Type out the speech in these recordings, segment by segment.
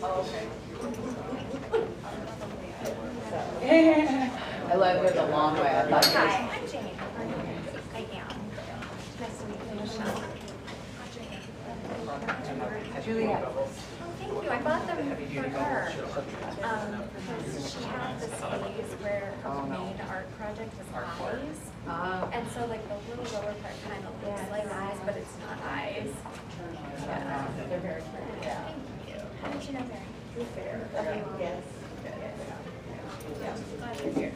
I love it the long way. I thought Hi, I'm Jane. I am. Nice to meet you, Michelle. Julia. Oh, thank you. I bought them for her. Because she had this phase where her main art project was eyes. And so like the little lower part kind of looks like eyes, but it's not eyes. Yeah. They're very pretty. Yeah. Thank you. How did you know Mary? You're fair. Yes. Yeah. Glad you're here.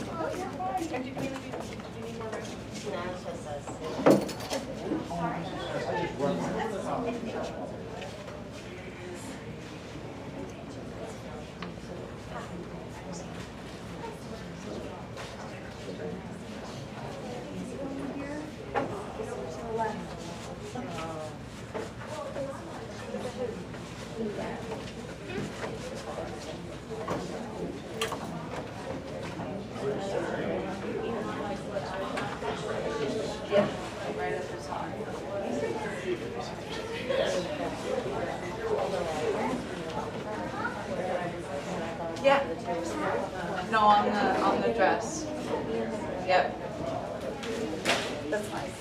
Oh, you're fine. And do you need more room? No, it's just us. Yeah. Right at the top. Yeah. No, on the dress. Yep. That's nice.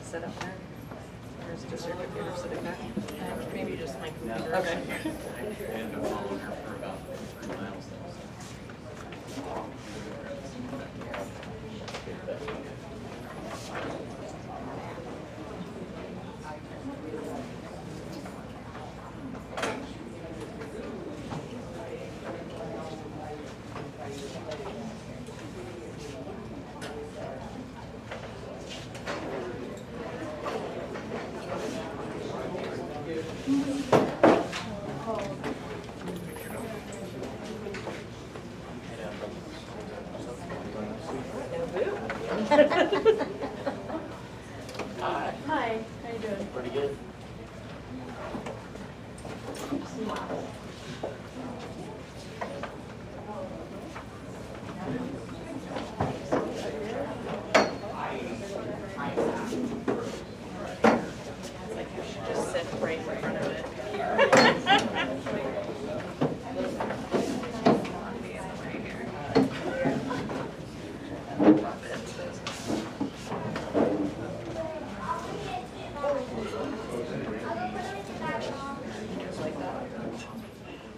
Sit up there. Or is it just your computer sitting there? Maybe just my computer. Okay. Hi. Hi. How you doing? Pretty good. It's like you should just sit right in front of it.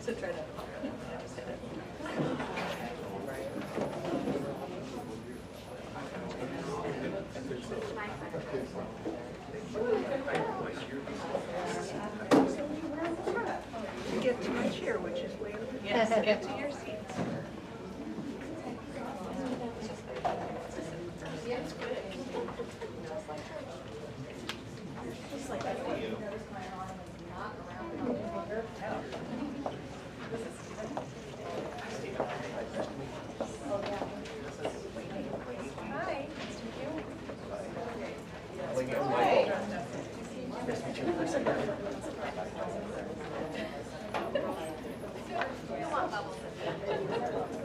So try to. Yeah, just hit it. You get to my chair, which is way over. Yes, get to your seats. Yeah, it's good. Just like that. Hi.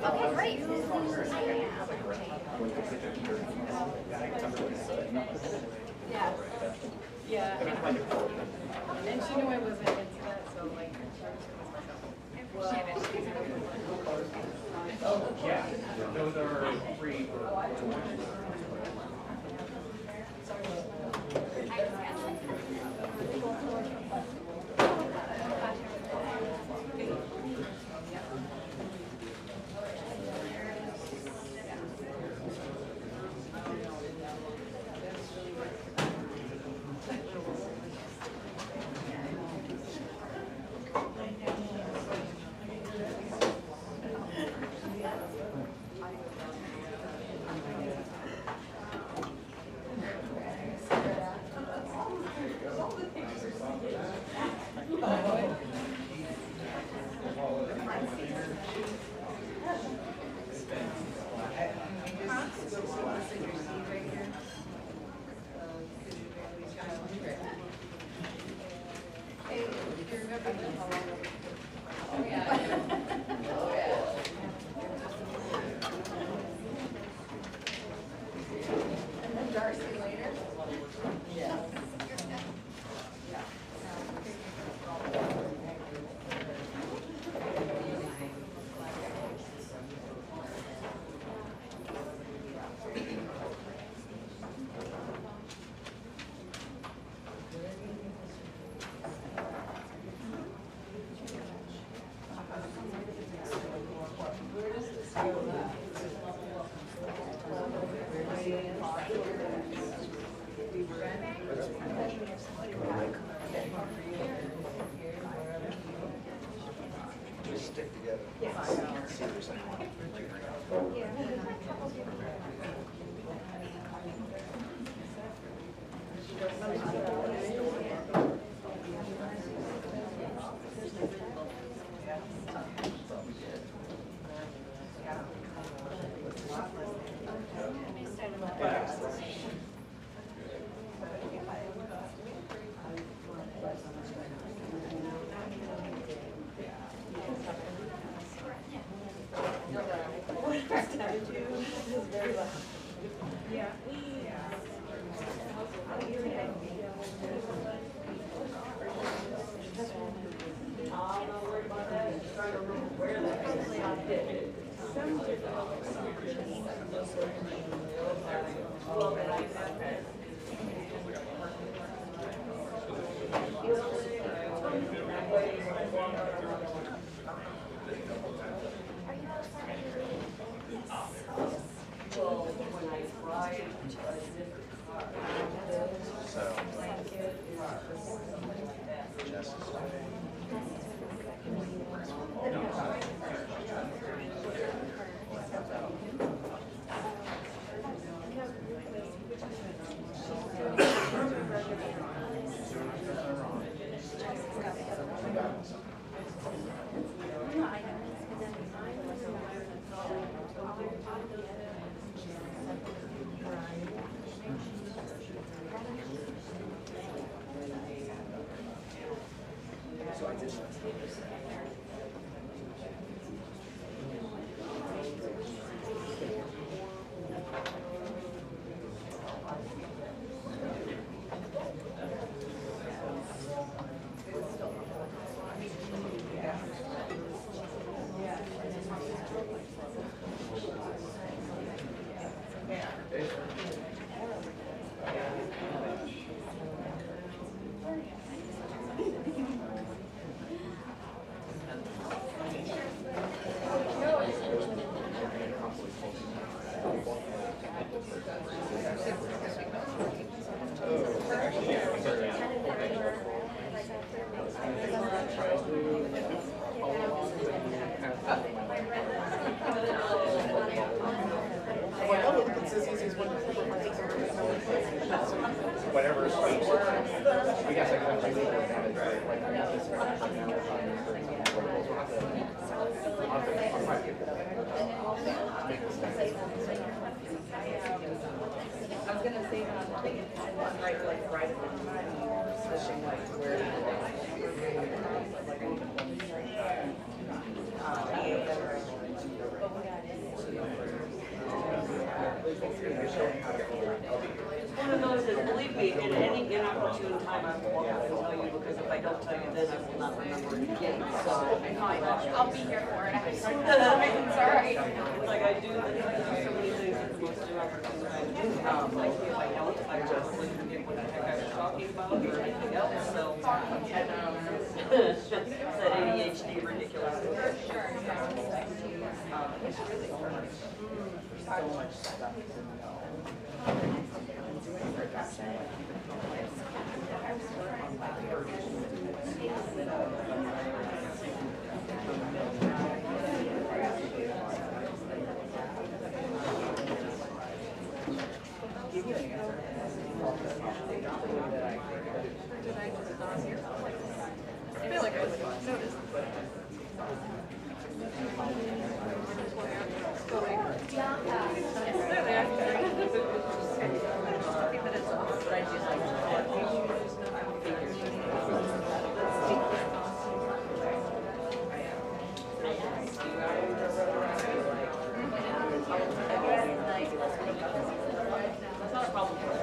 Okay, great. Yeah. Yeah. And she knew I wasn't into that, so like. Yeah, those are free. Darcy later. Just stick together. Seriously. Whatever. We got I was gonna say that on the thing, right at the time, especially One of those that, believe me, in any inopportune time, I will walk up and tell you, because if I don't tell you then, I will not remember it again, so. I'll be here for it. I'm sorry. Like I do so many things at the most inopportune time. Like if I don't, I probably forget what the heck I was talking about or anything else, so. It's that ADHD ridiculous. it's really hard. So much stuff to know. Give you an answer. Did I just not hear? I feel like I noticed, but. That's not a problem for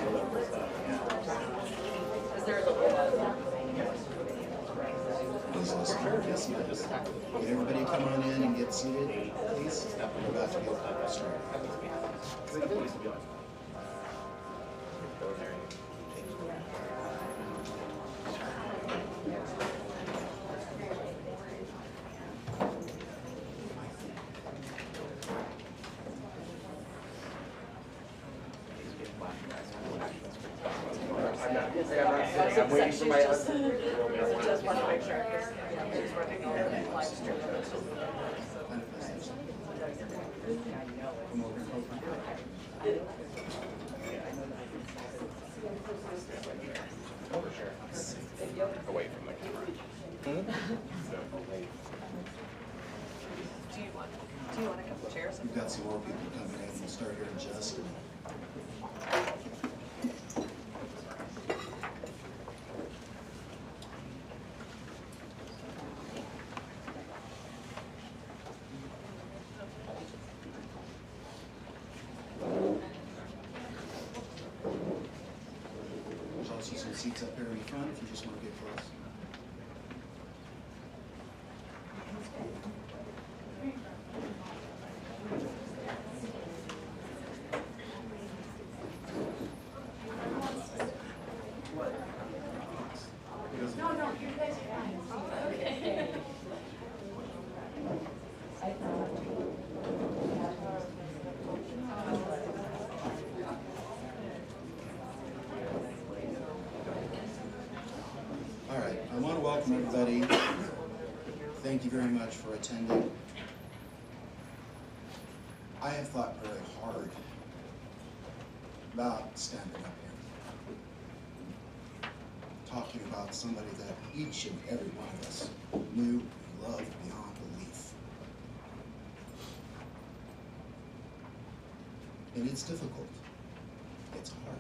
Is there a little? Yes, ma'am. Can everybody come on in and get seated, please? We're about to get started. I'm waiting for my husband. Just want to make sure. She's working on the live stream. Away from the camera. Do you want a couple chairs? We've got some more people coming in. We'll start here in just a minute. There's also some seats up here in the front if you just want to get close. All right, I want to welcome everybody. Thank you very much for attending. I have thought very hard about standing up here, talking about somebody that each and every one of us knew and loved beyond belief. And it's difficult. It's hard.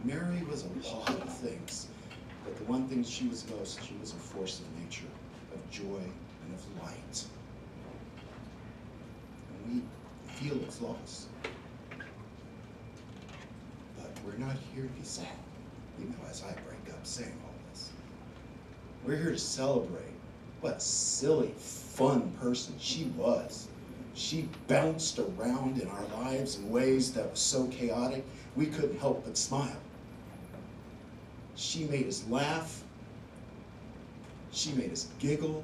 Mary was a lot of things, but the one thing she was most, she was a force of nature, of joy and of light. And we feel its loss. But we're not here to be sad, even though as I break up saying all this. We're here to celebrate what a silly, fun person she was. She bounced around in our lives in ways that were so chaotic, we couldn't help but smile. She made us laugh. She made us giggle.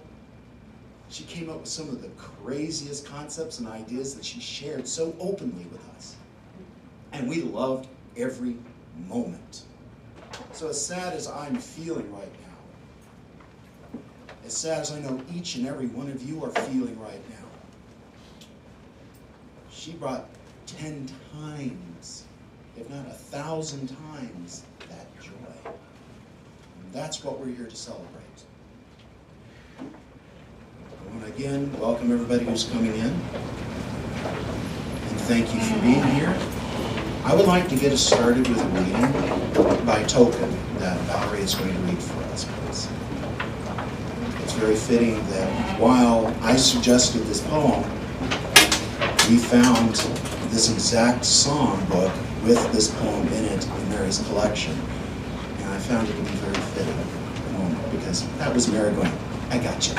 She came up with some of the craziest concepts and ideas that she shared so openly with us. And we loved every moment. So as sad as I'm feeling right now, as sad as I know each and every one of you are feeling right now, she brought 10 times, if not 1,000 times, that joy. And that's what we're here to celebrate. I want to again welcome everybody who's coming in. And thank you for being here. I would like to get us started with a reading by token that Valerie is going to read for us, please. It's very fitting that while I suggested this poem, we found this exact song book with this poem in it in Mary's collection. And I found it to be very fitting at the moment because that was Mary going, I got you.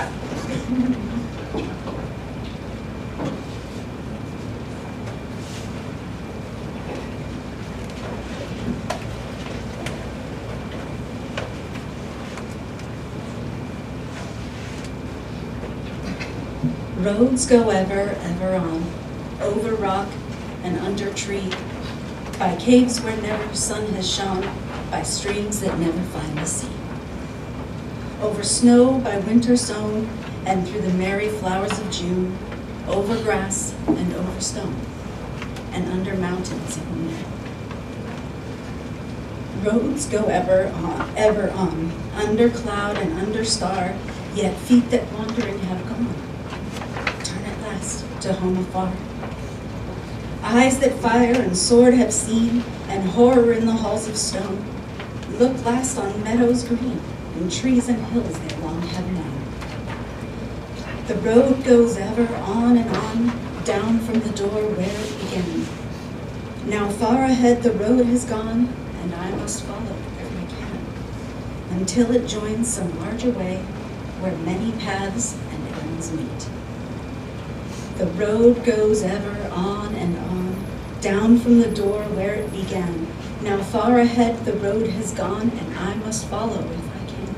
Roads go ever, ever on, over rock and under tree, by caves where never sun has shone, by streams that never find the sea. Over snow by winter sown, and through the merry flowers of June, over grass and over stone, and under mountains even now. Roads go ever on, under cloud and under star, yet feet that wandering have gone, turn at last to home afar. Eyes that fire and sword have seen, and horror in the halls of stone, look last on meadows green, and trees and hills they long have known. The road goes ever on and on, down from the door where it began, Now far ahead the road has gone, and I must follow if I can, until it joins some larger way where many paths and errands meet. The road goes ever on and on, down from the door where it began. Now far ahead the road has gone, and I must follow if I can,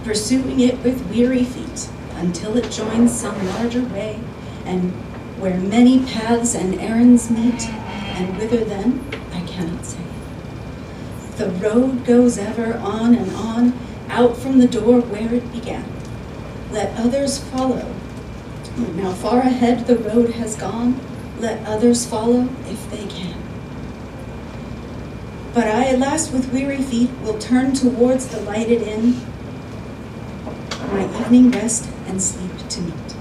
pursuing it with weary feet until it joins some larger way, and where many paths and errands meet, and whither then, I cannot say. The road goes ever on and on, out from the door where it began. Let others follow. Now far ahead the road has gone, let others follow if they can. But I at last with weary feet will turn towards the lighted inn, my evening rest and sleep to meet.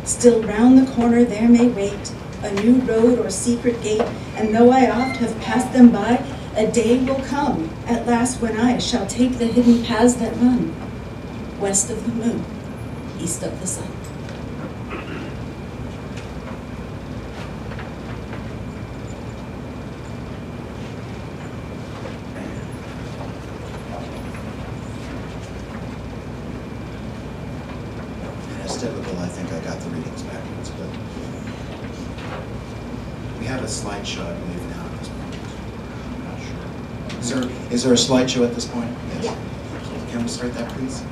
Still round the corner there may wait a new road or secret gate, and though I oft have passed them by, a day will come at last when I shall take the hidden paths that run west of the moon, east of the sun. And as typical, I think I got the readings backwards, but we have a slideshow, I believe, now at this point. I'm not sure. Is there a slideshow at this point? Yes. Can we start that, please?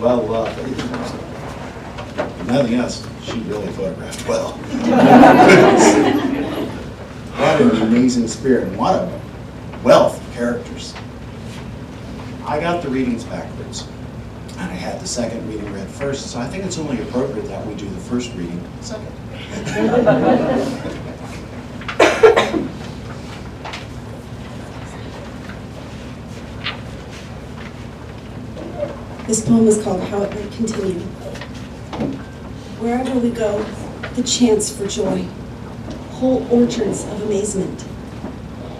well loved. If nothing else, she really photographed well. What an amazing spirit, and what a wealth of characters. I got the readings backwards, and I had the second reading read first, so I think it's only appropriate that we do the first reading second. This poem is called How It Might Continue. Wherever we go, the chance for joy, whole orchards of amazement.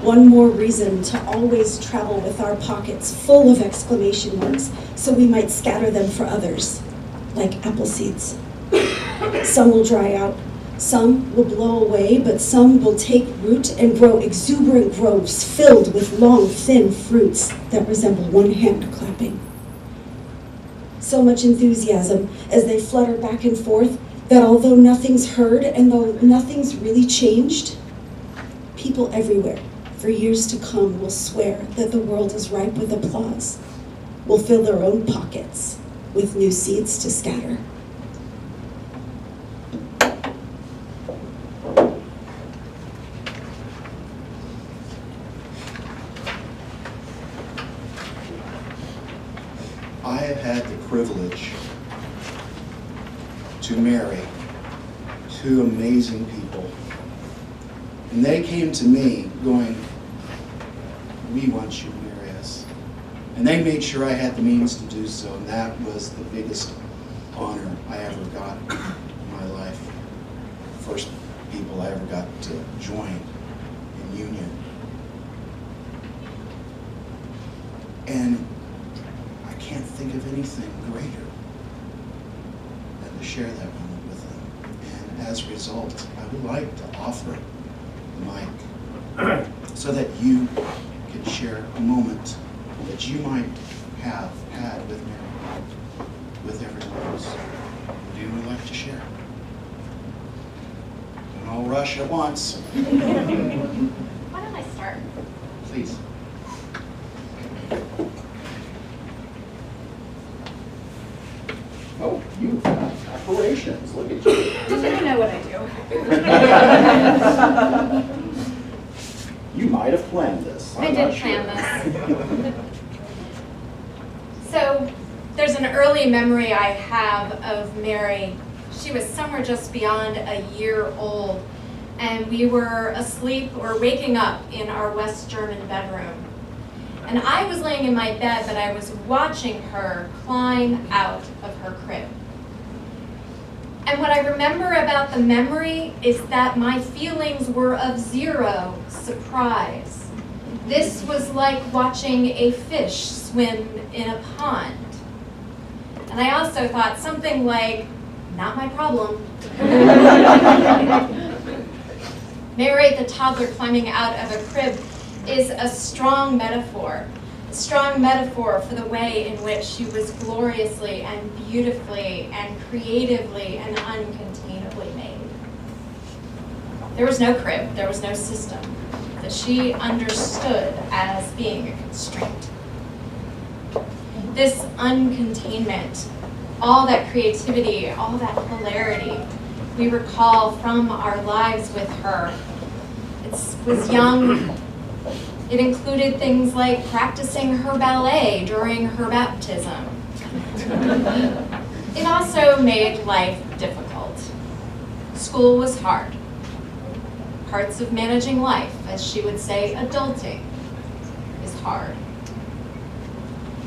One more reason to always travel with our pockets full of exclamation marks so we might scatter them for others, like apple seeds. Some will dry out, some will blow away, but some will take root and grow exuberant groves filled with long, thin fruits that resemble one hand clapping. So much enthusiasm as they flutter back and forth that although nothing's heard and though nothing's really changed, people everywhere for years to come will swear that the world is ripe with applause, will fill their own pockets with new seeds to scatter. I have had the privilege to marry two amazing people. And they came to me going, "We want you to marry us." And they made sure I had the means to do so, and that was the biggest honor I ever got in my life. First people I ever got to join in union. And I can't think of anything greater than to share that moment with them. And as a result, I would like to offer the mic so that you can share a moment that you might have had with Mary, with everyone else. What do you would like to share? Don't all rush at once. Why don't I start? Please. Oh, you've got aspirations. Look at you. I know what I do. You might have planned this. I did plan this. So there's an early memory I have of Mary. She was somewhere just beyond a year old, and we were asleep or waking up in our West German bedroom. And I was laying in my bed, but I was watching her climb out of her crib. And what I remember about the memory is that my feelings were of zero surprise. This was like watching a fish swim in a pond. And I also thought something like, not my problem. Mary, the toddler climbing out of a crib, is a strong metaphor for the way in which she was gloriously and beautifully and creatively and uncontainably made. There was no crib, there was no system that she understood as being a constraint. This uncontainment, all that creativity, all that hilarity we recall from our lives with her. It was young. It included things like practicing her ballet during her baptism. It also made life difficult. School was hard. Parts of managing life, as she would say, adulting, is hard.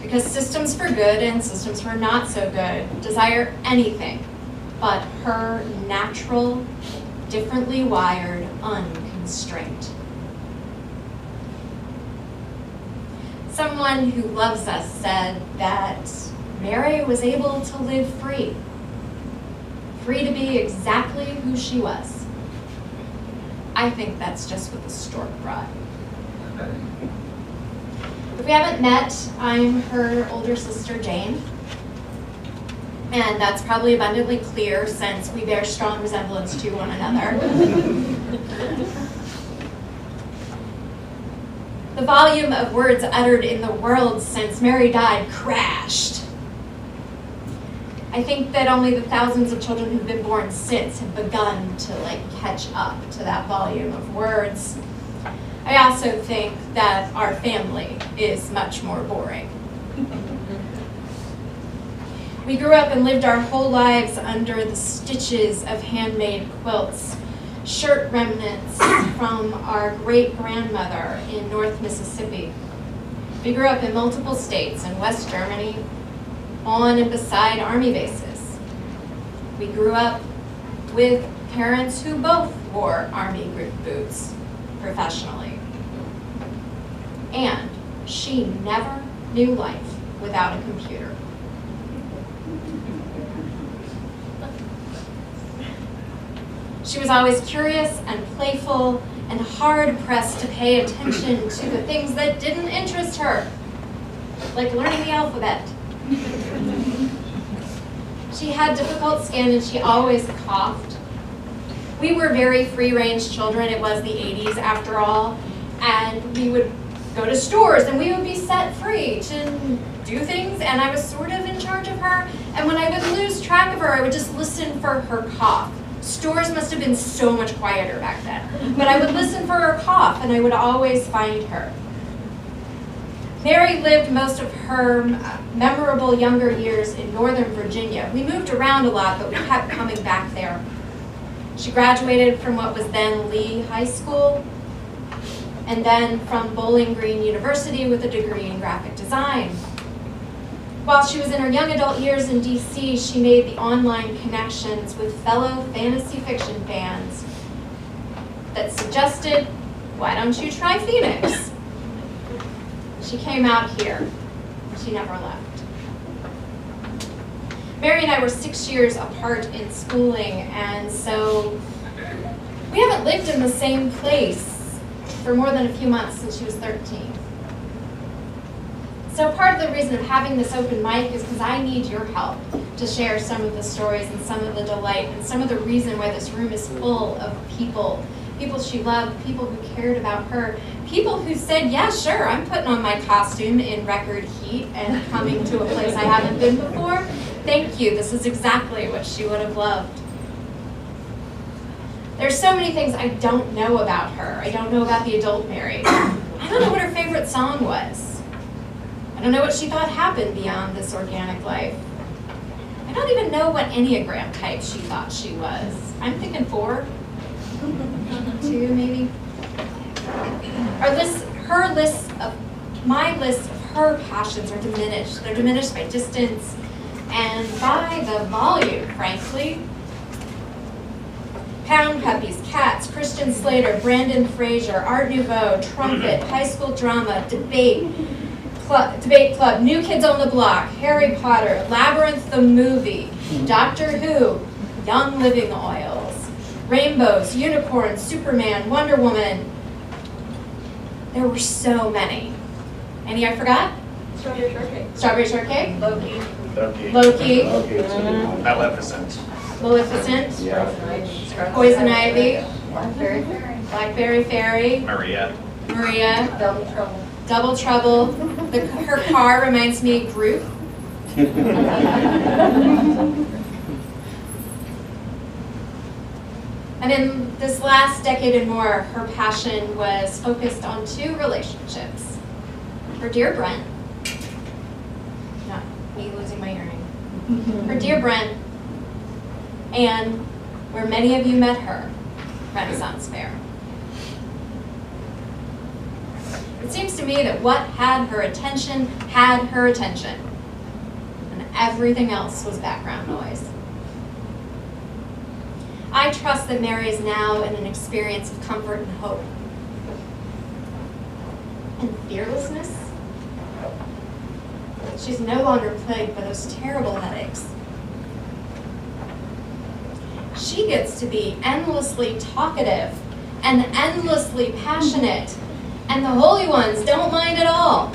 Because systems for good and systems for not so good desire anything but her natural, differently wired unconstraint. Someone who loves us said that Mary was able to live free to be exactly who she was. I think that's just what the stork brought. If we haven't met, I'm her older sister, Jane. And that's probably abundantly clear since we bear strong resemblance to one another. The volume of words uttered in the world since Mary died crashed. I think that only the thousands of children who've been born since have begun to like catch up to that volume of words. I also think that our family is much more boring. We grew up and lived our whole lives under the stitches of handmade quilts, shirt remnants from our great-grandmother in North Mississippi. We grew up in multiple states in West Germany, on and beside army bases. We grew up with parents who both wore army group boots professionally. And she never knew life without a computer. She was always curious and playful and hard-pressed to pay attention to the things that didn't interest her, like learning the alphabet. She had difficult skin and she always coughed. We were very free-range children. It was the 80s after all, and we would go to stores and we would be set free to do things, and I was sort of in charge of her, and when I would lose track of her, I would just listen for her cough. Stores must have been so much quieter back then, but I would listen for her cough and I would always find her. Mary lived most of her memorable younger years in Northern Virginia. We moved around a lot, but we kept coming back there. She graduated from what was then Lee High School, and then from Bowling Green University with a degree in graphic design. While she was in her young adult years in DC, she made the online connections with fellow fantasy fiction fans that suggested, why don't you try Phoenix? She came out here. She never left. Mary and I were 6 years apart in schooling, and so we haven't lived in the same place for more than a few months since she was 13. So part of the reason of having this open mic is because I need your help to share some of the stories and some of the delight and some of the reason why this room is full of people. People she loved, people who cared about her, people who said, yeah, sure, I'm putting on my costume in record heat and coming to a place I haven't been before. Thank you, this is exactly what she would have loved. There's so many things I don't know about her. I don't know about the adult Mary. I don't know what her favorite song was. I don't know what she thought happened beyond this organic life. I don't even know what Enneagram type she thought she was. I'm thinking 4. 2 maybe. My list of her passions are diminished. They're diminished by distance and by the volume, frankly. Pound puppies, cats, Christian Slater, Brandon Fraser, Art Nouveau, trumpet, high school drama, debate club, New Kids on the Block, Harry Potter, Labyrinth the movie, Doctor Who, Young Living Oils, rainbows, unicorns, Superman, Wonder Woman. There were so many. Any I forgot? Strawberry shortcake. Strawberry shortcake? Loki. Loki. Maleficent. Maleficent. Yeah. Poison Ivy. Blackberry Fairy. Blackberry Fairy. Maria. Double Trouble. Double Trouble. Her car reminds me of Groot. And in this last decade and more, her passion was focused on 2 relationships. Her dear Brent, not me losing my hearing, her dear Brent, and where many of you met her, Renaissance Fair. It seems to me that what had her attention, and everything else was background noise. I trust that Mary is now in an experience of comfort and hope. And fearlessness. She's no longer plagued by those terrible headaches. She gets to be endlessly talkative and endlessly passionate, and the holy ones don't mind at all.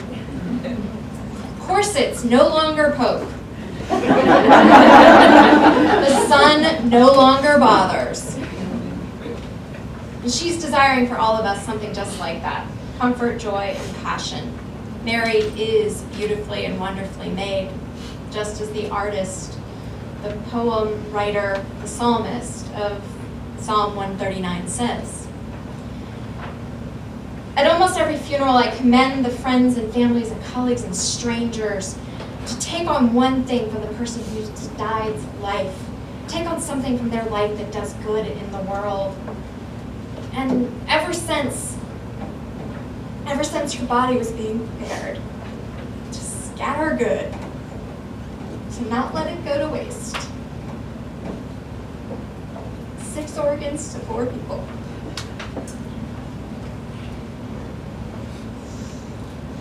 Corsets no longer poke. The sun no longer bothers. And she's desiring for all of us something just like that. Comfort, joy, and passion. Mary is beautifully and wonderfully made, just as the artist the poem writer, the psalmist of Psalm 139 says. At almost every funeral, I commend the friends and families and colleagues and strangers to take on one thing from the person who's died's life. Take on something from their life that does good in the world. And ever since her body was being prepared, to scatter good, to not let it go to waste. 6 organs to 4 people.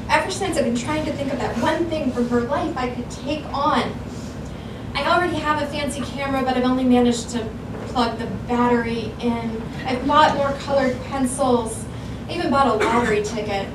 Ever since I've been trying to think of that one thing from her life I could take on. I already have a fancy camera, but I've only managed to plug the battery in. I've bought more colored pencils. I even bought a lottery ticket.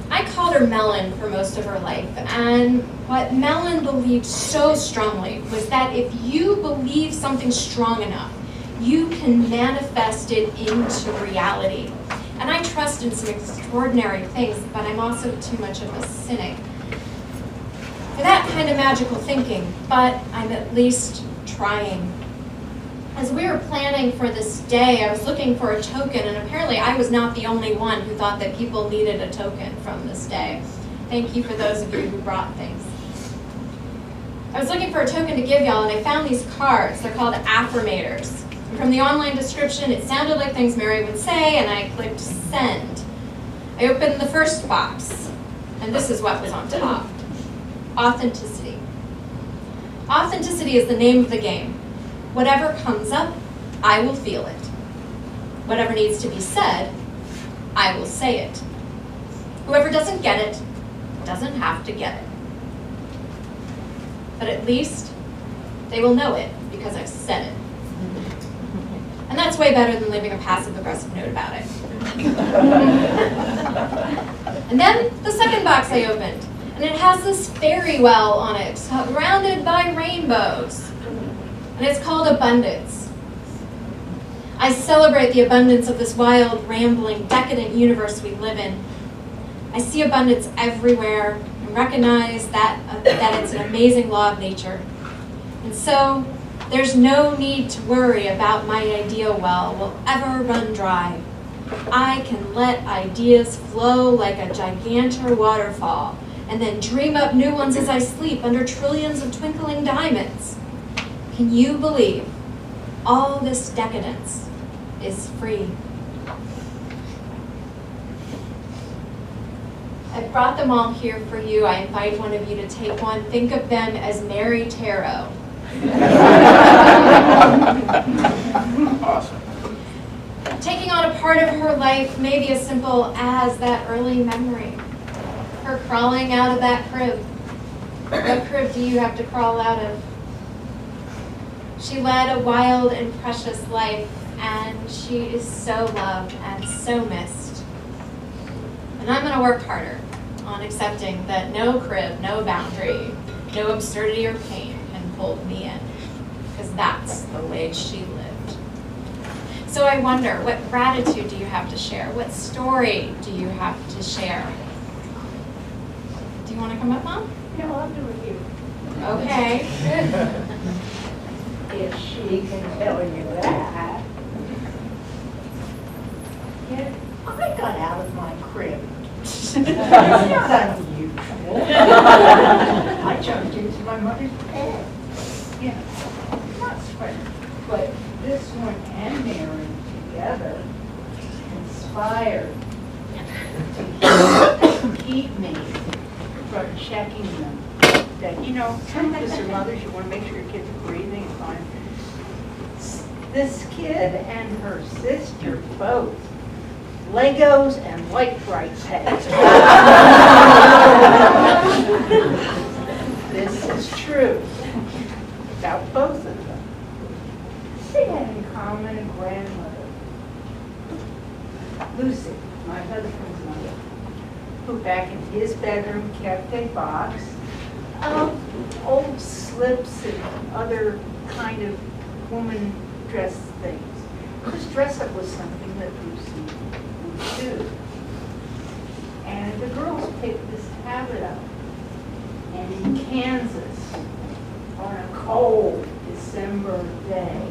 I called her Melon for most of her life, and what Melon believed so strongly was that if you believe something strong enough, you can manifest it into reality. And I trust in some extraordinary things, but I'm also too much of a cynic for that kind of magical thinking, but I'm at least trying. As we were planning for this day, I was looking for a token, and apparently I was not the only one who thought that people needed a token from this day. Thank you for those of you who brought things. I was looking for a token to give y'all, and I found these cards. They're called affirmators. And from the online description, it sounded like things Mary would say, and I clicked send. I opened the first box, and this is what was on top. Authenticity. Authenticity is the name of the game. Whatever comes up, I will feel it. Whatever needs to be said, I will say it. Whoever doesn't get it, doesn't have to get it. But at least they will know it because I've said it. And that's way better than leaving a passive-aggressive note about it. And then the second box I opened, and it has this fairy well on it, surrounded by rainbows. And it's called abundance. I celebrate the abundance of this wild, rambling, decadent universe we live in. I see abundance everywhere and recognize that it's an amazing law of nature. And so there's no need to worry about my idea well will ever run dry. I can let ideas flow like a gigantic waterfall and then dream up new ones as I sleep under trillions of twinkling diamonds. Can you believe all this decadence is free? I brought them all here for you. I invite one of you to take one. Think of them as Mary Tarot. Awesome. Taking on a part of her life may be as simple as that early memory. Her crawling out of that crib. What crib do you have to crawl out of? She led a wild and precious life, and she is so loved and so missed. And I'm going to work harder on accepting that no crib, no boundary, no absurdity or pain can hold me in, because that's the way she lived. So I wonder, what gratitude do you have to share? What story do you have to share? Do you want to come up, Mom? No, I'll do it here. Okay. If she can tell you that. Yeah, I got out of my crib. It's not unusual. I jumped into my mother's bed. Yeah, not sweating. But this one and Mary together conspired to keep me from checking them. That, you know, sometimes as mothers, you want to make sure your kids are breathing and fine. This kid and her sister both, Legos and white bright pads. This is true about both of them. They had in common a grandmother, Lucy, my husband's mother, who back in his bedroom kept a box of old slips and other kind of woman dress things. Because dress up was something that Lucy would do. And the girls picked this habit up. And in Kansas, on a cold December day,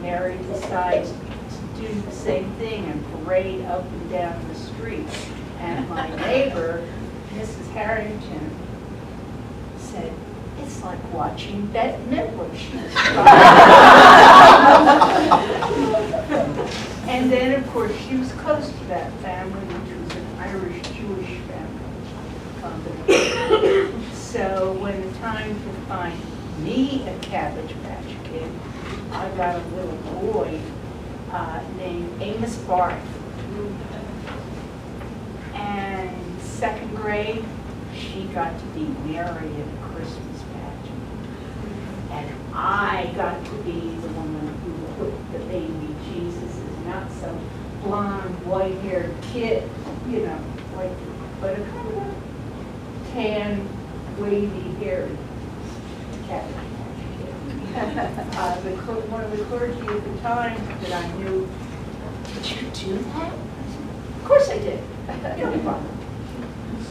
Mary decides to do the same thing and parade up and down the street. And my neighbor, Mrs. Harrington, said, "It's like watching Bette Midler." And then, of course, she was close to that family, which was an Irish-Jewish family combination. So when the time to find me a Cabbage Patch Kid, I got a little boy named Amos Barth. And second grade, she got to be Mary at a Christmas pageant. And I got to be the woman who put the baby Jesus as not some blonde, white-haired kid, you know, like, but a kind of tan, wavy-haired Cabbage Patch Kid. One of the clergy at the time that I knew, "Did you do that?" I said, "Of course I did. No problem."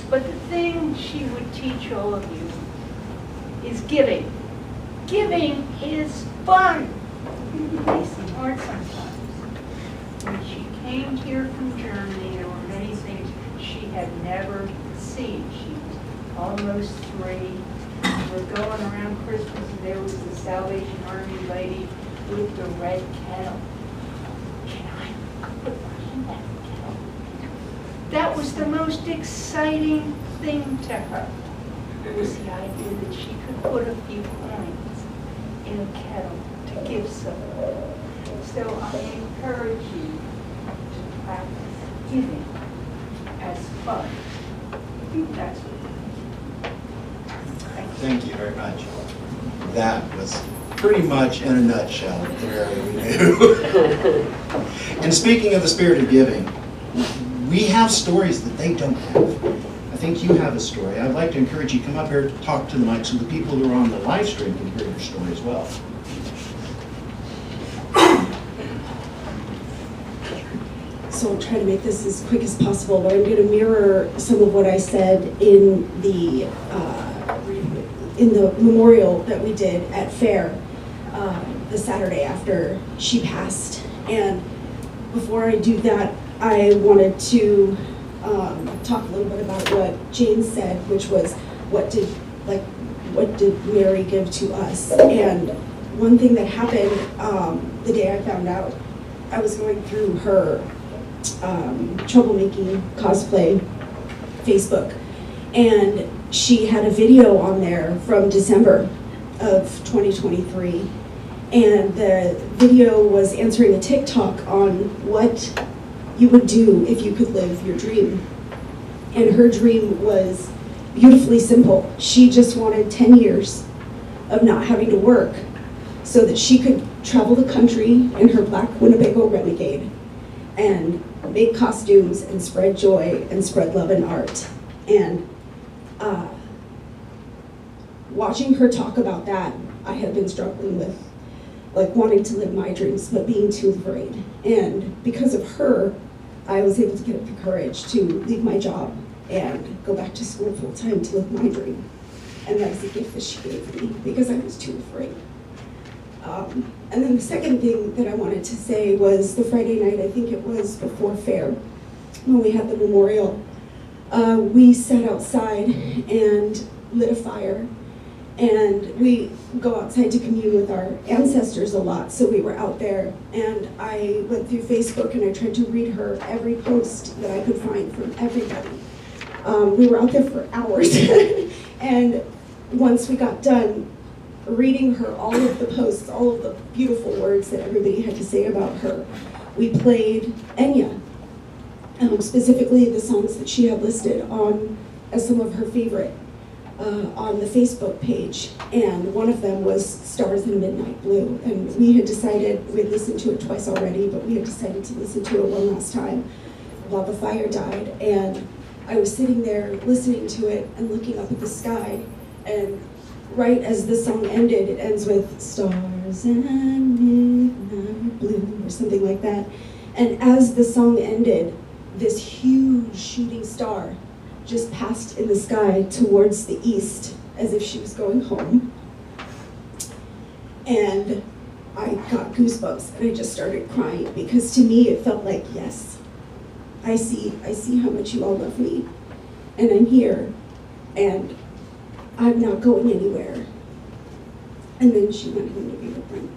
But the thing she would teach all of you is giving. Giving is fun. It may seem hard sometimes. When she came here from Germany, there were many things she had never seen. She was almost 3. We were going around Christmas, and there was the Salvation Army lady with the red kettle. Can I put in that kettle? That was the most exciting thing to her. It was the idea that she could put a few coins in a kettle to give someone. So I encourage you to practice giving as fun. That's what Thank you very much. That was pretty much in a nutshell the area we knew. And speaking of the spirit of giving, we have stories that they don't have. I think you have a story. I'd like to encourage you to come up here, talk to the mic so the people who are on the live stream can hear your story as well. So I'll try to make this as quick as possible, but I'm going to mirror some of what I said in the memorial that we did at Fair the Saturday after she passed. And before I do that, I wanted to talk a little bit about what Jane said, which was, what did Mary give to us? And one thing that happened the day I found out, I was going through her troublemaking cosplay Facebook, and she had a video on there from December of 2023, and the video was answering a TikTok on what you would do if you could live your dream. And her dream was beautifully simple. She just wanted 10 years of not having to work so that she could travel the country in her black Winnebago Renegade and make costumes and spread joy and spread love and art. And watching her talk about that, I had been struggling with like wanting to live my dreams, but being too afraid. And because of her, I was able to get up the courage to leave my job and go back to school full time to live my dream. And that was a gift that she gave me because I was too afraid. And then the second thing that I wanted to say was the Friday night, I think it was before Fair, when we had the memorial, we sat outside and lit a fire. And we go outside to commune with our ancestors a lot, so we were out there. And I went through Facebook and I tried to read her every post that I could find from everybody. We were out there for hours. And once we got done reading her all of the posts, all of the beautiful words that everybody had to say about her, we played Enya, specifically the songs that she had listed on as some of her favorite on the Facebook page. And one of them was Stars in Midnight Blue. And we had decided, we had listened to it twice already, but we had decided to listen to it one last time while the fire died. And I was sitting there listening to it and looking up at the sky, and right as the song ended, it ends with Stars and Midnight Blue, or something like that. And as the song ended, this huge shooting star just passed in the sky towards the east as if she was going home. And I got goosebumps and I just started crying because to me it felt like, yes, I see how much you all love me, and I'm here, and I'm not going anywhere. And then she went home to be with Brent.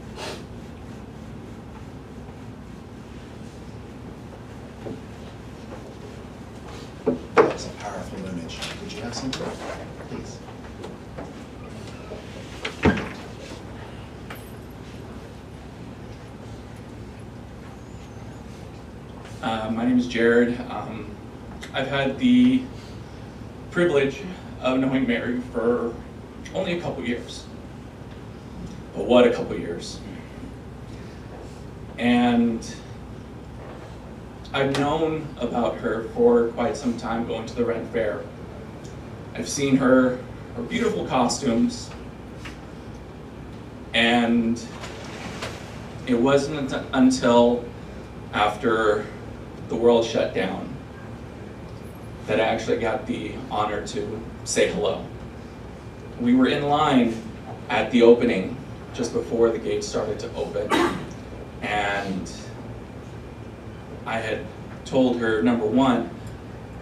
That's a powerful image. Did you have something? Please. My name is Jared. I've had the privilege of knowing Mary for only a couple years. But what a couple years. And I've known about her for quite some time going to the Ren Fair. I've seen her beautiful costumes, and it wasn't until after the world shut down that I actually got the honor to say hello. We were in line at the opening just before the gates started to open, and I had told her, number one,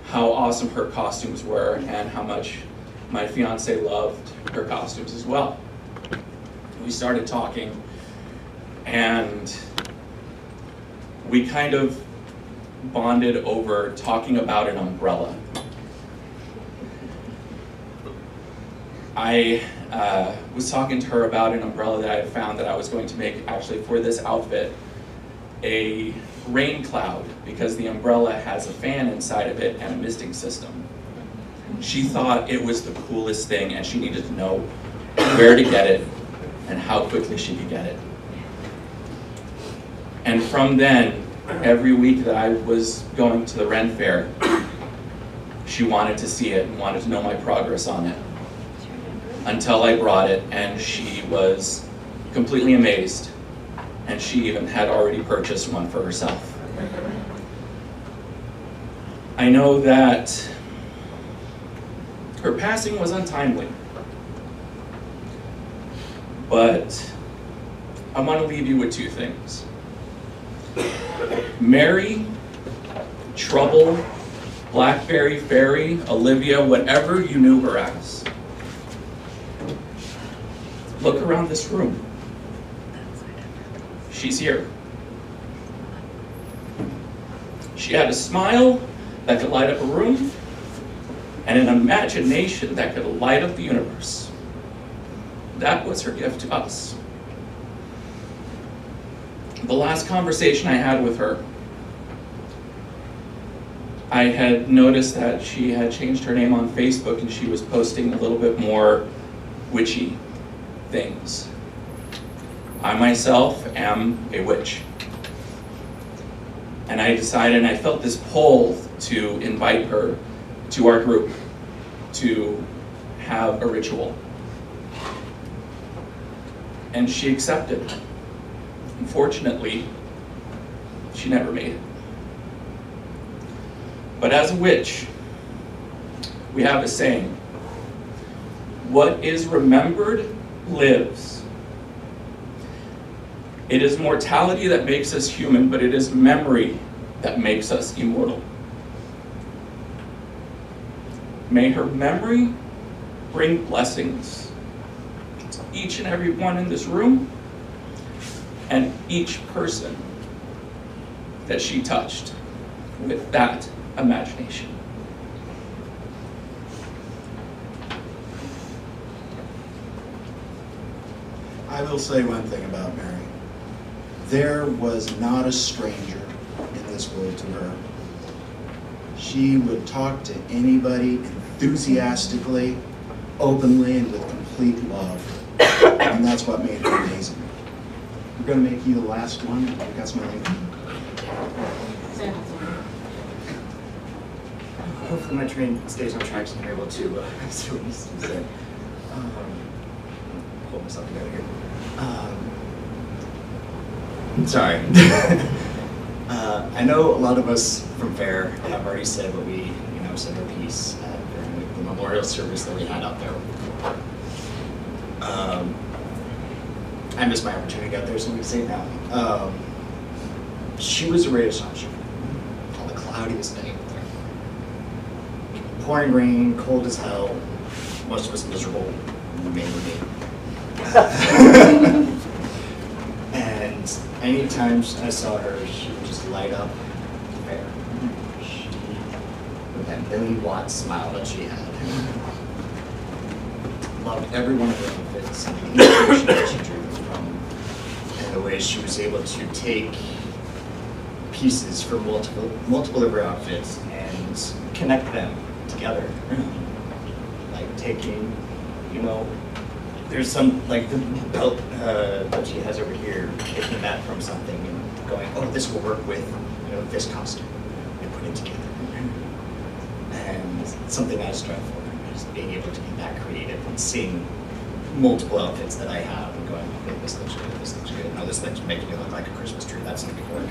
how awesome her costumes were and how much my fiance loved her costumes as well. We started talking, and we kind of bonded over talking about an umbrella. I was talking to her about an umbrella that I had found that I was going to make actually for this outfit a rain cloud, because the umbrella has a fan inside of it and a misting system. She thought it was the coolest thing, and she needed to know where to get it and how quickly she could get it. And from then, every week that I was going to the Ren Fair, she wanted to see it and wanted to know my progress on it. Until I brought it, and she was completely amazed. And she even had already purchased one for herself. I know that her passing was untimely, but I want to leave you with two things. Mary, Trouble, Blackberry Fairy, Olivia, whatever you knew her as, look around this room. She's here. She had a smile that could light up a room, and an imagination that could light up the universe. That was her gift to us. The last conversation I had with her, I had noticed that she had changed her name on Facebook and she was posting a little bit more witchy things. I myself am a witch. And I decided, and I felt this pull to invite her to our group to have a ritual. And she accepted. Unfortunately, she never made it. But as a witch, we have a saying, what is remembered lives. It is mortality that makes us human, but it is memory that makes us immortal. May her memory bring blessings to each and every one in this room and each person that she touched with that imagination. I will say one thing about Mary. There was not a stranger in this world to her. She would talk to anybody enthusiastically, openly, and with complete love. And that's what made her amazing. We're going to make you the last one. You got something? Hopefully my train stays on track so I'm able to see what needs to be said. Hold myself together here. Sorry. I know a lot of us from Fair have already said what we, said our piece during the memorial service that we had out there. I missed my opportunity out there, so I'm going to say it now. She was a ray of sunshine on the cloudiest day out there. Pouring rain, cold as hell, most of us miserable, mainly me. And anytime I saw her, she would just light up Fair. With that million-watt smile that she had. Loved every one of her outfits and the inspiration that she drew them from, and the way she was able to take pieces from multiple of her outfits and connect them together. Like taking, there's some, like the belt that she has over here, taking that from something and going, oh, this will work with, this costume, and put it together. And something I strive for is being able to be that creative and seeing multiple outfits that I have and going, okay, this looks good, this looks good. No, this looks making me look like a Christmas tree. That's not gonna work.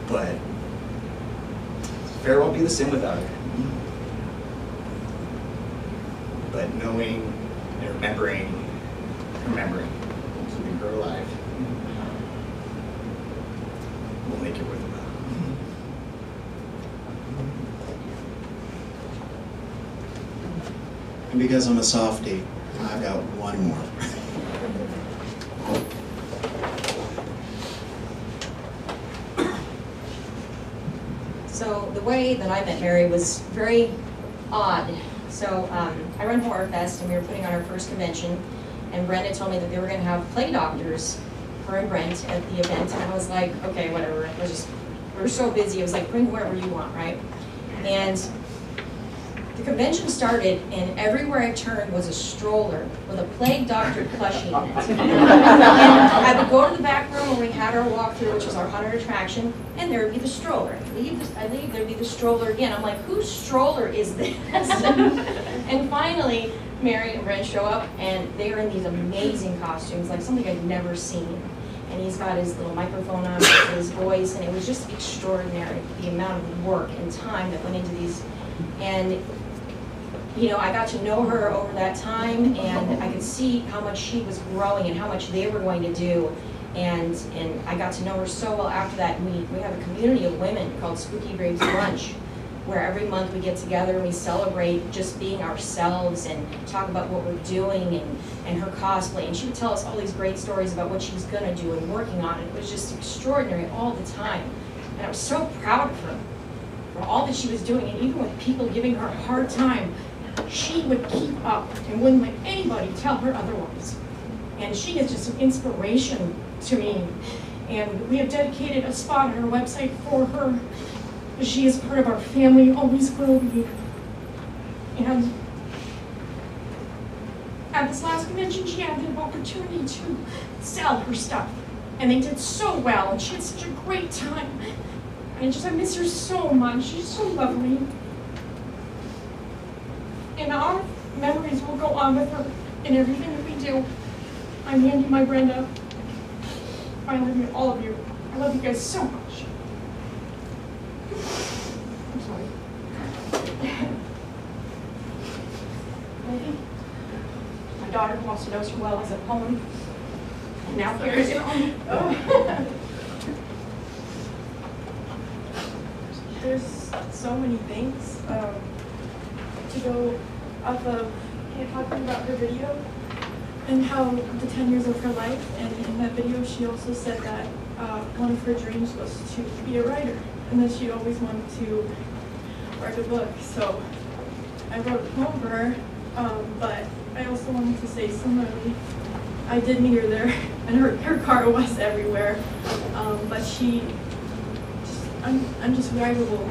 But Fair won't be the same without her. But knowing and remembering, and keeping her alive will make it worthwhile. And because I'm a softie, I've got one more. So the way that I met Mary was very odd. So I run Horror Fest, and we were putting on our first convention, and Brenda told me that they were going to have play doctors, her and Brent, at the event, and I was like, okay, whatever. We were so busy. It was like, bring whoever you want, right? And the convention started, and everywhere I turned was a stroller with a plague doctor plushie in it. And I would go to the back room when we had our walkthrough, which was our haunted attraction, and there would be the stroller. I leave, there'd be the stroller again. I'm like, whose stroller is this? And finally, Mary and Brent show up, and they are in these amazing costumes, like something I'd never seen. And he's got his little microphone on with his voice, and it was just extraordinary, the amount of work and time that went into these. And I got to know her over that time, and I could see how much she was growing and how much they were going to do. And I got to know her so well after that. And we have a community of women called Spooky Graves Lunch, where every month we get together and we celebrate just being ourselves and talk about what we're doing and her cosplay. And she would tell us all these great stories about what she was going to do and working on it. It was just extraordinary all the time. And I was so proud of her for all that she was doing. And even with people giving her a hard time, she would keep up and wouldn't let anybody tell her otherwise. And she is just an inspiration to me. And we have dedicated a spot on our website for her. She is part of our family, always will be. And at this last convention, she had the opportunity to sell her stuff. And they did so well, and she had such a great time. And I miss her so much. She's so lovely. And our memories will go on with her in everything that we do. I'm Andy, my Brenda. I love you, all of you. I love you guys so much. I'm sorry. My daughter who also knows her well is at home. And now here is home. There's so many things to go off of talking about her video and how the 10 years of her life. And in that video, she also said that one of her dreams was to be a writer, and that she always wanted to write a book. So I wrote a poem for her, but I also wanted to say similarly, I did meet her there, and her car was everywhere, but she just undescribable.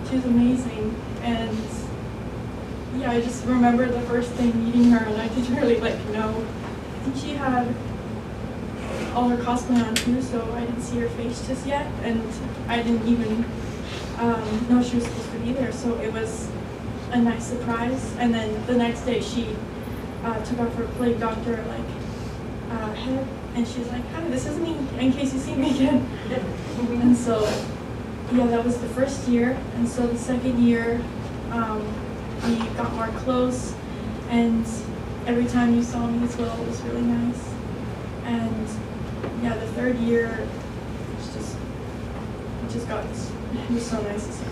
She was amazing, and yeah, I just remember the first day meeting her, and I didn't really know. I think she had all her cosplay on too, so I didn't see her face just yet, and I didn't even know she was supposed to be there, so it was a nice surprise. And then the next day she took off her plague doctor forehead, and she's like, "Hi, this is me, in case you see me again." And so, yeah, that was the first year, and so the second year, we got more close, and every time you saw me as well, it was really nice. And yeah, the third year, it was so nice to see her.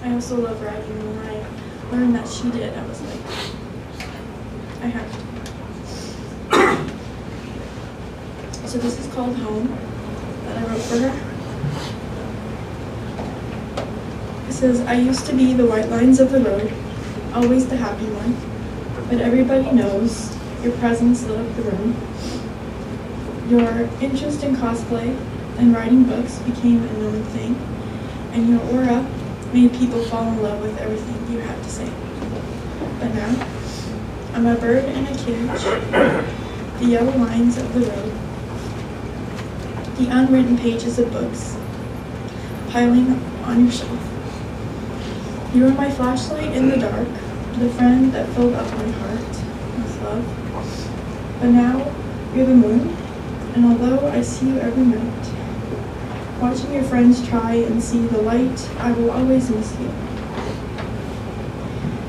I also love writing, and when I learned that she did, I was like, I have to. So this is called Home, that I wrote for her. It says, "I used to be the white lines of the road, always the happy one, but everybody knows your presence lit up the room. Your interest in cosplay and writing books became a known thing, and your aura made people fall in love with everything you had to say. But now, I'm a bird in a cage, the yellow lines of the road, the unwritten pages of books piling on your shelf. You were my flashlight in the dark, the friend that filled up my heart with love. But now, you're the moon, and although I see you every night, watching your friends try and see the light, I will always miss you.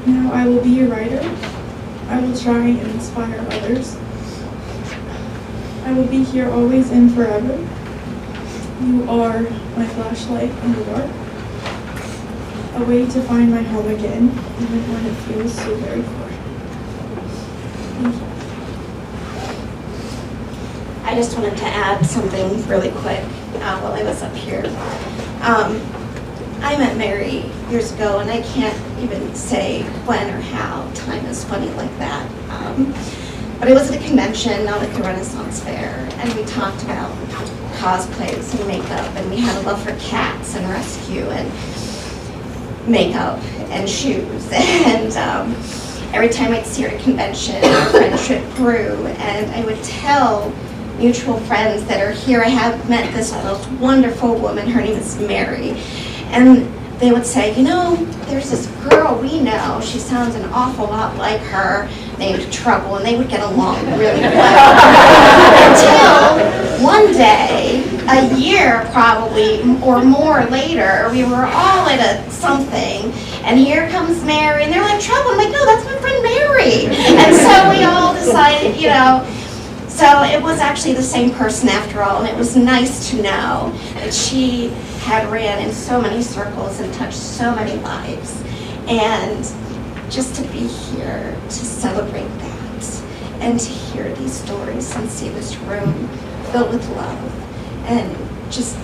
Now I will be your writer. I will try and inspire others. I will be here always and forever. You are my flashlight in the dark, a way to find my home again, even when it feels so very far." Thank you. I just wanted to add something really quick while I was up here. I met Mary years ago, and I can't even say when or how. Time is funny like that. But I was at a convention, not at the Renaissance Fair, and we talked about cosplays and makeup, and we had a love for cats and rescue and makeup and shoes. And every time I'd see her at a convention, our friendship grew, and I would tell mutual friends that are here, I have met this most wonderful woman, her name is Mary. And they would say, "You know, there's this girl we know, she sounds an awful lot like her, named Trouble," and they would get along really well. Until one day, a year probably or more later, we were all at a something, and here comes Mary, and they're like, "Trouble," I'm like, "No, that's my friend Mary." And so we all decided, so it was actually the same person after all, and it was nice to know that she had ran in so many circles and touched so many lives. And just to be here to celebrate that and to hear these stories and see this room filled with love. And just,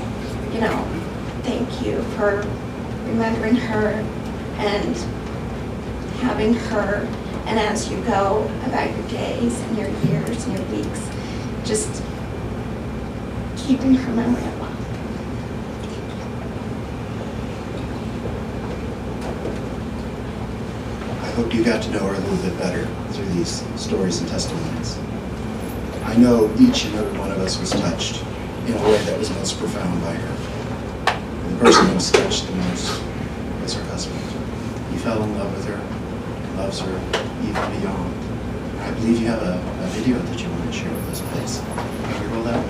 thank you for remembering her and having her. And as you go about your days and your years and your weeks, just keeping her memory alive. I hope you got to know her a little bit better through these stories and testimonies. I know each and every one of us was touched in a way that was most profound by her. And the person that was touched the most was her husband. He fell in love with her, loves her even beyond. And I believe you have a video that you want to share with us, please. Can we roll that?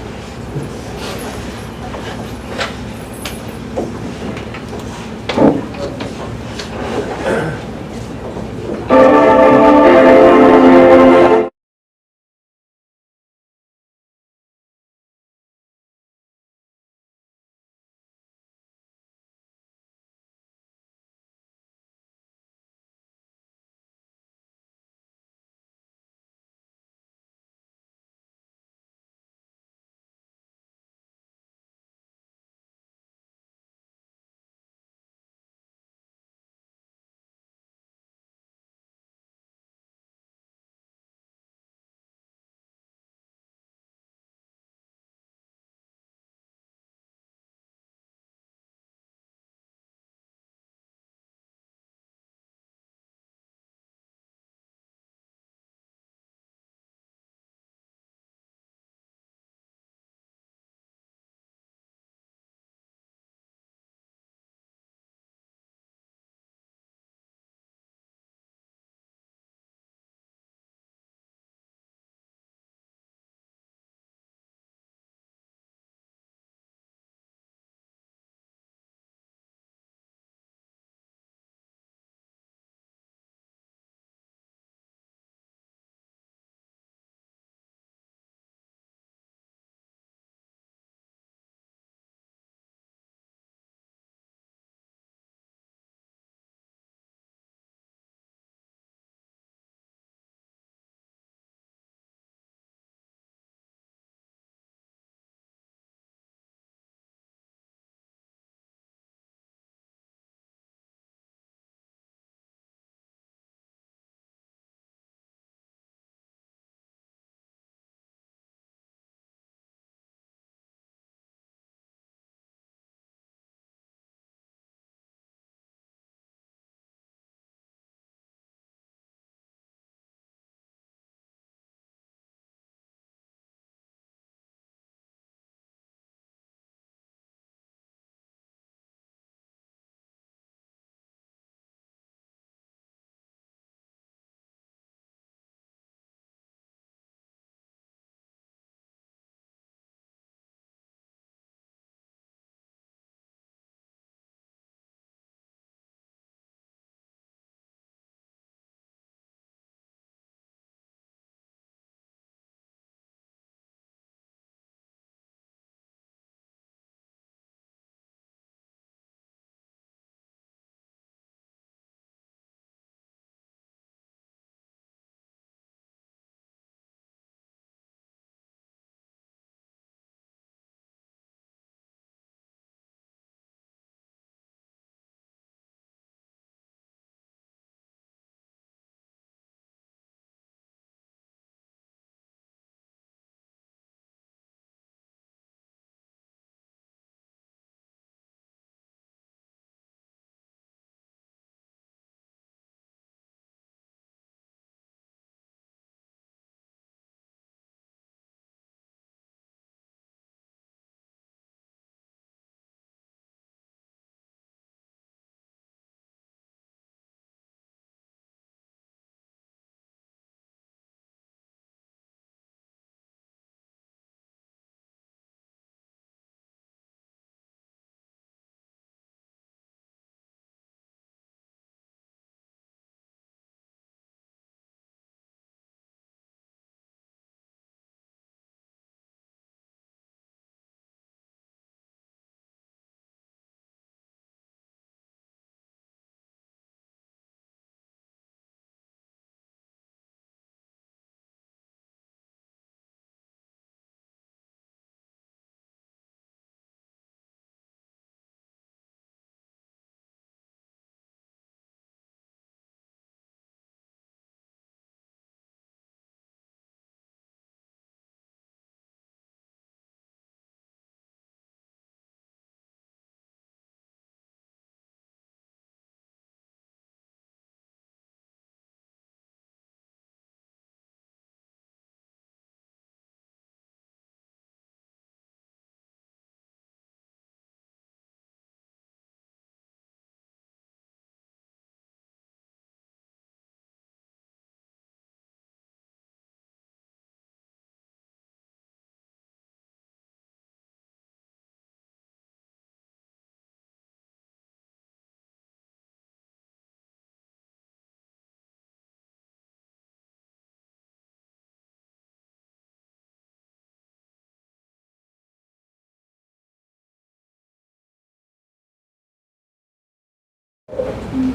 You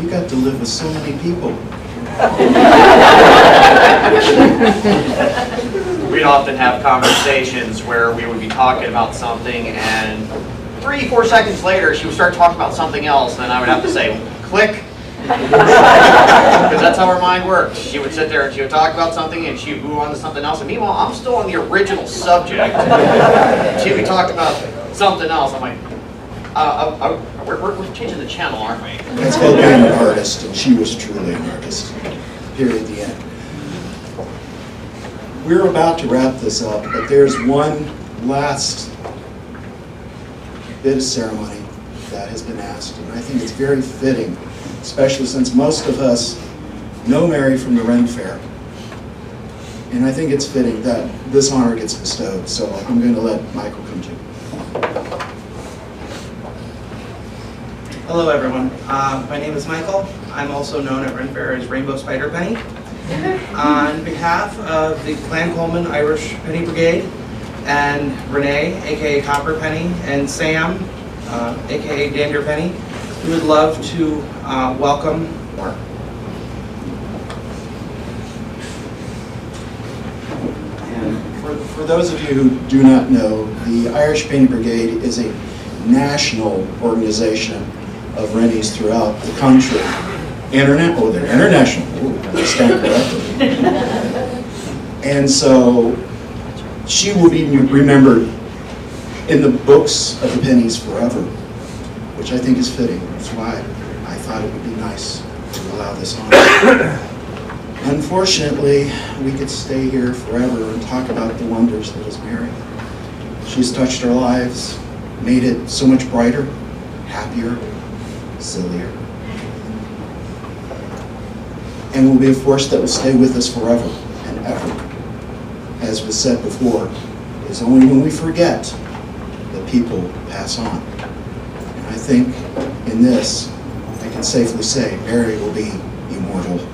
got to live with so many people. We'd often have conversations where we would be talking about something, and 3-4 seconds later, she would start talking about something else, and then I would have to say, click. Because that's how her mind worked. She would sit there and she would talk about something, and she would move on to something else, and meanwhile, I'm still on the original subject. She would talk about something else. I'm like, we're changing the channel, aren't we? That's called being an artist, and she was truly an artist. Period, the end. We're about to wrap this up, but there's one last bit of ceremony that has been asked, and I think it's very fitting, especially since most of us know Mary from the Ren Fair. And I think it's fitting that this honor gets bestowed, so I'm going to let Michael come to. Hello everyone, my name is Michael. I'm also known at Ren Fair as Rainbow Spider Penny. On behalf of the Clan Coleman Irish Penny Brigade and Renee, aka Copper Penny, and Sam, aka Dander Penny, we would love to welcome Mark. And for those of you who do not know, the Irish Penny Brigade is a national organization of Rennies throughout the country. They're international. Ooh, I stand corrected. And so she will be remembered in the books of the pennies forever, which I think is fitting. That's why I thought it would be nice to allow this on. Unfortunately, we could stay here forever and talk about the wonders that is Mary. She's touched our lives, made it so much brighter, happier, sillier, and will be a force that will stay with us forever and ever. As was said before, it's only when we forget that people pass on. And I think in this, I can safely say Mary will be immortal.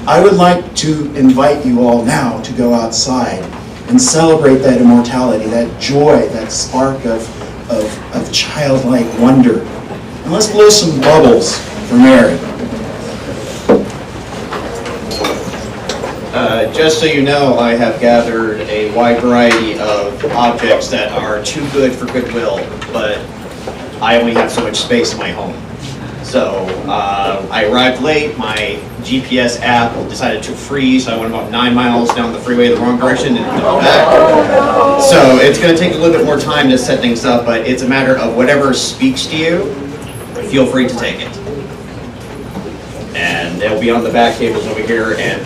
I would like to invite you all now to go outside and celebrate that immortality, that joy, that spark of childlike wonder. And let's blow some bubbles for Mary. Just so you know, I have gathered a wide variety of objects that are too good for Goodwill, but I only have so much space in my home. So I arrived late, my GPS app decided to freeze, so I went about 9 miles down the freeway the wrong direction and back. So it's going to take a little bit more time to set things up, but it's a matter of whatever speaks to you, feel free to take it. And they'll be on the back tables over here, and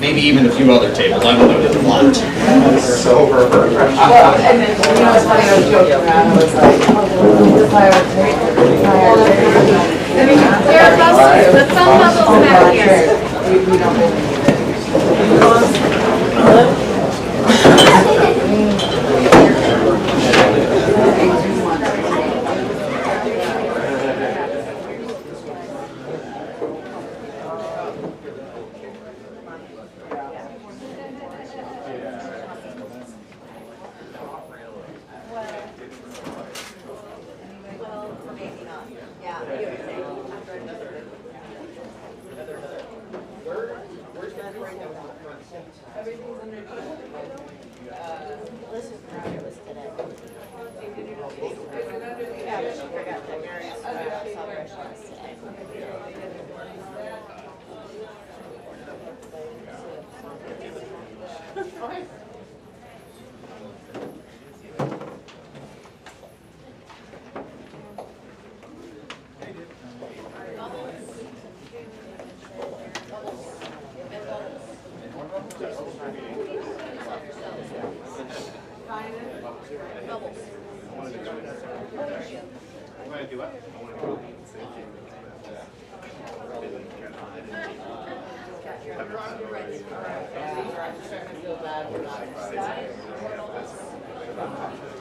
maybe even a few other tables. I don't know, there's a lot. So Well, and then, you know, it's funny, I was joking around, I was like, There are bubbles, but some bubbles back here. we don't Thank you.